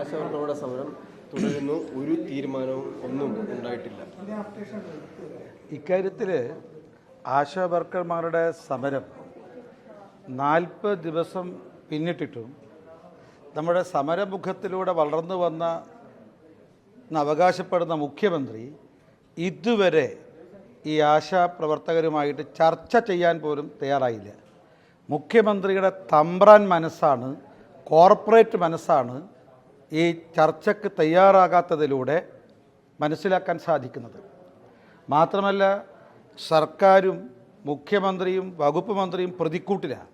ആശാവർക്കറുടെ സമരം തുടരുന്നു, ഒരു തീരുമാനവും ഒന്നും ഉണ്ടായിട്ടില്ല. ഇക്കാര്യത്തിൽ ആശാവർക്കർമാരുടെ സമരം 40 ദിവസം പിന്നിട്ടിട്ടും നമ്മുടെ സമരമുഖത്തിലൂടെ വളർന്നു വന്ന അവകാശപ്പെടുന്ന മുഖ്യമന്ത്രി ഇതുവരെ ഈ ആശാപ്രവർത്തകരുമായിട്ട് ചർച്ച ചെയ്യാൻ പോലും തയ്യാറായില്ല. മുഖ്യമന്ത്രിയുടെ തമ്പ്രാൻ മനസ്സാണ്, കോർപ്പറേറ്റ് മനസ്സാണ് ഈ ചർച്ചയ്ക്ക് തയ്യാറാകാത്തതിലൂടെ മനസ്സിലാക്കാൻ സാധിക്കുന്നത്. മാത്രമല്ല, സർക്കാരും മുഖ്യമന്ത്രിയും വകുപ്പ് മന്ത്രിയും പ്രതിക്കൂട്ടിലാണ്.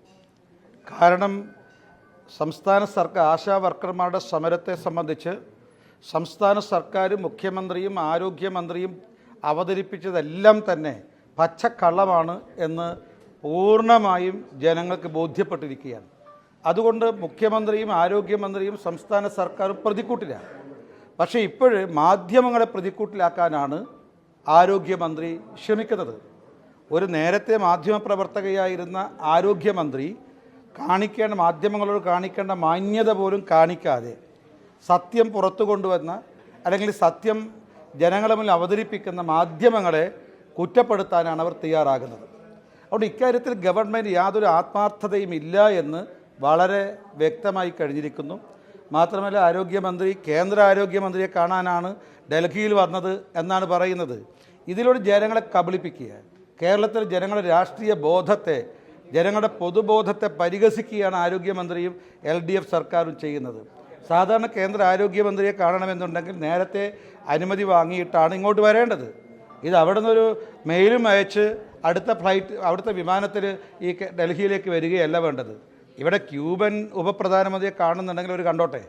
കാരണം സംസ്ഥാന സർക്കാർ ആശാ വർക്കർമാരുടെ സമരത്തെ സംബന്ധിച്ച് സംസ്ഥാന സർക്കാരും മുഖ്യമന്ത്രിയും ആരോഗ്യമന്ത്രിയും അവതരിപ്പിച്ചതെല്ലാം തന്നെ പച്ചക്കള്ളമാണ് എന്ന് പൂർണ്ണമായും ജനങ്ങൾക്ക് ബോധ്യപ്പെട്ടിരിക്കുകയാണ്. അതുകൊണ്ട് മുഖ്യമന്ത്രിയും ആരോഗ്യമന്ത്രിയും സംസ്ഥാന സർക്കാരും പ്രതിക്കൂട്ടിലാണ്. പക്ഷേ ഇപ്പോഴ് മാധ്യമങ്ങളെ പ്രതിക്കൂട്ടിലാക്കാനാണ് ആരോഗ്യമന്ത്രി ശ്രമിക്കുന്നത്. ഒരു നേരത്തെ മാധ്യമപ്രവർത്തകയായിരുന്ന ആരോഗ്യമന്ത്രി മാധ്യമങ്ങളോട് കാണിക്കേണ്ട മാന്യത പോലും കാണിക്കാതെ സത്യം പുറത്തു കൊണ്ടുവന്ന അല്ലെങ്കിൽ സത്യം ജനങ്ങളെ മുന്നിൽ അവതരിപ്പിക്കുന്ന മാധ്യമങ്ങളെ കുറ്റപ്പെടുത്താനാണ് അവർ തയ്യാറാകുന്നത്. അതുകൊണ്ട് ഇക്കാര്യത്തിൽ ഗവൺമെൻറ് യാതൊരു ആത്മാർത്ഥതയും ഇല്ല എന്ന് വളരെ വ്യക്തമായി കഴിഞ്ഞിരിക്കുന്നു. മാത്രമല്ല, കേന്ദ്ര ആരോഗ്യമന്ത്രിയെ കാണാനാണ് ഡൽഹിയിൽ വന്നത് എന്നാണ് പറയുന്നത്. ഇതിലൂടെ ജനങ്ങളെ കബളിപ്പിക്കുക, കേരളത്തിലെ ജനങ്ങളുടെ രാഷ്ട്രീയ ബോധത്തെ, ജനങ്ങളുടെ പൊതുബോധത്തെ പരിഹസിക്കുകയാണ് ആരോഗ്യമന്ത്രിയും LDF സർക്കാരും ചെയ്യുന്നത്. സാധാരണ കേന്ദ്ര ആരോഗ്യമന്ത്രിയെ കാണണമെന്നുണ്ടെങ്കിൽ നേരത്തെ അനുമതി വാങ്ങിയിട്ടാണ് ഇങ്ങോട്ട് വരേണ്ടത്. ഇത് അവിടെ നിന്നൊരു മെയിലും അയച്ച് അടുത്ത വിമാനത്തിൽ ഈ ഡൽഹിയിലേക്ക് വരികയല്ല വേണ്ടത്. ഇവിടെ ക്യൂബൻ ഉപപ്രധാനമന്ത്രിയെ കാണുന്നുണ്ടെങ്കിൽ അവർ കണ്ടോട്ടെ.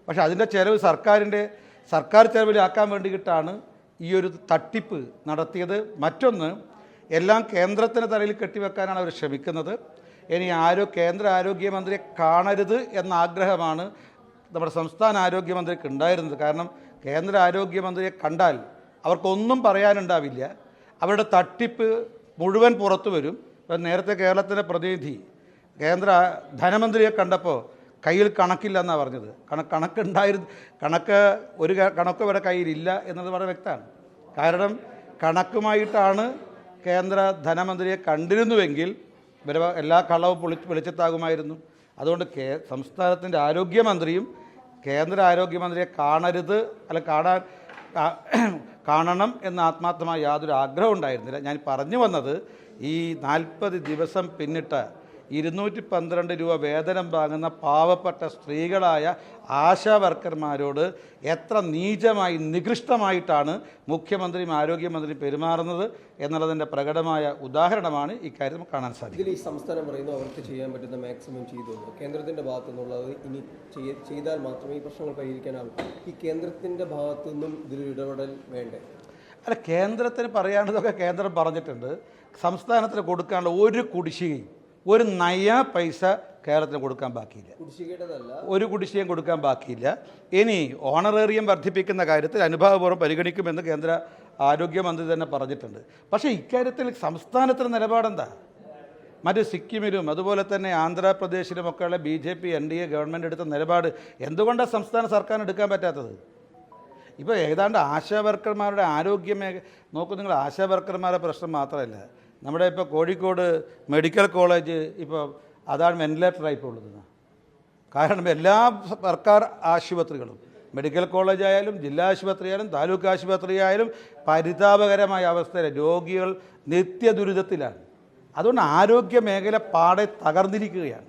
പക്ഷേ അതിൻ്റെ ചിലവ് സർക്കാർ ചിലവിലാക്കാൻ വേണ്ടിയിട്ടാണ് ഈ ഒരു തട്ടിപ്പ് നടത്തിയത്. മറ്റൊന്ന്, എല്ലാം കേന്ദ്രത്തിന് തലയിൽ കെട്ടിവെക്കാനാണ് അവർ ശ്രമിക്കുന്നത്. ഇനി കേന്ദ്ര ആരോഗ്യമന്ത്രിയെ കാണരുത് എന്ന ആഗ്രഹമാണ് നമ്മുടെ സംസ്ഥാന ആരോഗ്യമന്ത്രിക്ക് ഉണ്ടായിരുന്നത്. കാരണം കേന്ദ്ര ആരോഗ്യമന്ത്രിയെ കണ്ടാൽ അവർക്കൊന്നും പറയാനുണ്ടാവില്ല. അവരുടെ തട്ടിപ്പ് മുഴുവൻ പുറത്തു വരും. നേരത്തെ കേരളത്തിൻ്റെ പ്രതിനിധി കേന്ദ്ര ധനമന്ത്രിയെ കണ്ടപ്പോൾ കയ്യിൽ കണക്കില്ല എന്നാണ് പറഞ്ഞത്. ഒരു കണക്ക് വരെ കയ്യിലില്ല എന്നത് വളരെ വ്യക്തമാണ്. കാരണം കണക്കുമായിട്ടാണ് കേന്ദ്ര ധനമന്ത്രിയെ കണ്ടിരുന്നുവെങ്കിൽ എല്ലാ കള്ളവും വെളിച്ചത്താകുമായിരുന്നു. അതുകൊണ്ട് സംസ്ഥാനത്തിൻ്റെ ആരോഗ്യമന്ത്രിയും കേന്ദ്ര ആരോഗ്യമന്ത്രിയെ കാണണം എന്ന ആത്മാർത്ഥമായ യാതൊരു ആഗ്രഹം ഉണ്ടായിരുന്നില്ല. ഞാൻ പറഞ്ഞു വന്നത്, ഈ 40 ദിവസം പിന്നിട്ട 212 രൂപ വേതനം വാങ്ങുന്ന പാവപ്പെട്ട സ്ത്രീകളായ ആശാ വർക്കർമാരോട് എത്ര നീചമായി നികൃഷ്ടമായിട്ടാണ് മുഖ്യമന്ത്രിയും ആരോഗ്യമന്ത്രിയും പെരുമാറുന്നത് എന്നുള്ളതിൻ്റെ പ്രകടമായ ഉദാഹരണമാണ് ഇക്കാര്യം കാണാൻ സാധിക്കും. ഇതിൽ ഈ സംസ്ഥാനം പറയുന്നു അവർക്ക് ചെയ്യാൻ പറ്റുന്ന മാക്സിമം ചെയ്തു. കേന്ദ്രത്തിൻ്റെ ഭാഗത്തു നിന്നുള്ളത് ഇനി ചെയ്താൽ മാത്രമേ ഈ പ്രശ്നങ്ങൾ പരിഹരിക്കാനാവും. ഈ കേന്ദ്രത്തിൻ്റെ ഭാഗത്തു നിന്നും ഇതിലൊരു ഇടപെടൽ വേണ്ടേ? അല്ല, കേന്ദ്രത്തിന് പറയാനുള്ളതൊക്കെ കേന്ദ്രം പറഞ്ഞിട്ടുണ്ട്. സംസ്ഥാനത്തിന് കൊടുക്കാനുള്ള ഒരു കുടിശ്ശികയും ഒരു നയ പൈസ കേരളത്തിന് കൊടുക്കാൻ ബാക്കിയില്ല. ഒരു കുടിശ്ശികയും കൊടുക്കാൻ ബാക്കിയില്ല. ഇനി ഓണറേറിയം വർദ്ധിപ്പിക്കുന്ന കാര്യത്തിൽ അനുഭാവപൂർവ്വം പരിഗണിക്കുമെന്ന് കേന്ദ്ര ആരോഗ്യമന്ത്രി തന്നെ പറഞ്ഞിട്ടുണ്ട്. പക്ഷേ ഇക്കാര്യത്തിൽ സംസ്ഥാനത്തിന് നിലപാടെന്താ? മറ്റ് സിക്കിമിലും അതുപോലെ തന്നെ ആന്ധ്രാപ്രദേശിലുമൊക്കെയുള്ള BJP NDA ഗവൺമെൻറ് എടുത്ത നിലപാട് എന്തുകൊണ്ടാണ് സംസ്ഥാന സർക്കാരിന് എടുക്കാൻ പറ്റാത്തത്? ഇപ്പോൾ ഏതാണ്ട് ആശാവർക്കർമാരുടെ നോക്കൂ നിങ്ങൾ, ആശാവർക്കർമാരുടെ പ്രശ്നം മാത്രമല്ല, നമ്മുടെ ഇപ്പോൾ കോഴിക്കോട് മെഡിക്കൽ കോളേജ് ഇപ്പോൾ അതാണ് വെന്റിലേറ്ററായിപ്പോൾ ഉള്ളത്. കാരണം എല്ലാ സർക്കാർ ആശുപത്രികളും, മെഡിക്കൽ കോളേജ് ആയാലും ജില്ലാ ആശുപത്രി ആയാലും താലൂക്ക് ആശുപത്രി ആയാലും പരിതാപകരമായ അവസ്ഥയിൽ രോഗികൾ നിത്യദുരിതത്തിലാണ്. അതുകൊണ്ട് ആരോഗ്യ മേഖല പാടെ തകർന്നിരിക്കുകയാണ്.